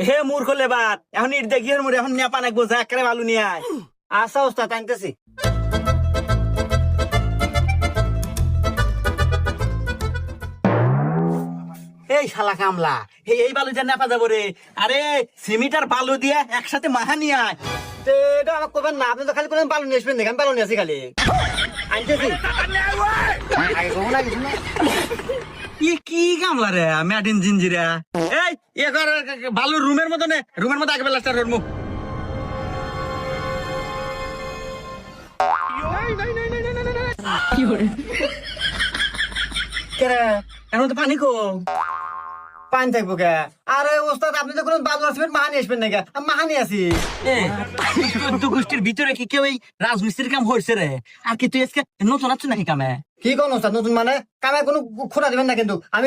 হে মূর্খ লেবার, এখন ইট দেখি মোর এখন নেপা নাকবো যা একেবারে বালু নিয়ে আয়। আচ্ছা ওস্তাদ আনতেছি। এই শালা কামলা, এই বালু যা নেপা যাবো রে। আরে সিমিট আর বালু দিয়ে একসাথে মাহা নিয়ে আয়। তো এটা আমাকে করবেন না, আপনি তো খালি করে বালু নিয়ে আসবেন, দেখেন বালু নিয়ে আসি খালি আনতেছি। আগে কখন আগে শুনো কি কামলা রে ম্যাডিন জিঞ্জিরা। এই এ কর বালু রুমের মতো নে, রুমের মতো আগে বেলাস্টার করবো। এখন তো পানি কম। পানি থাকবো কে? আরে ওস্তাদ আপনি তো কোনো বালু আসবেন মাহা নিয়ে আসবেন না কে? আমি মাহা নিয়ে আসি। চোদ্দ গোষ্ঠীর ভিতরে কি কেউ এই রাজমিস্ত্রির কাম হয়েছে রে? আর কি তুই আজকে নতুন আছো নাকি কামে? কি কোন ওস্তাদ নতুন মানে? কামে কোনো খোঁড়া দিবেন না কিন্তু আমি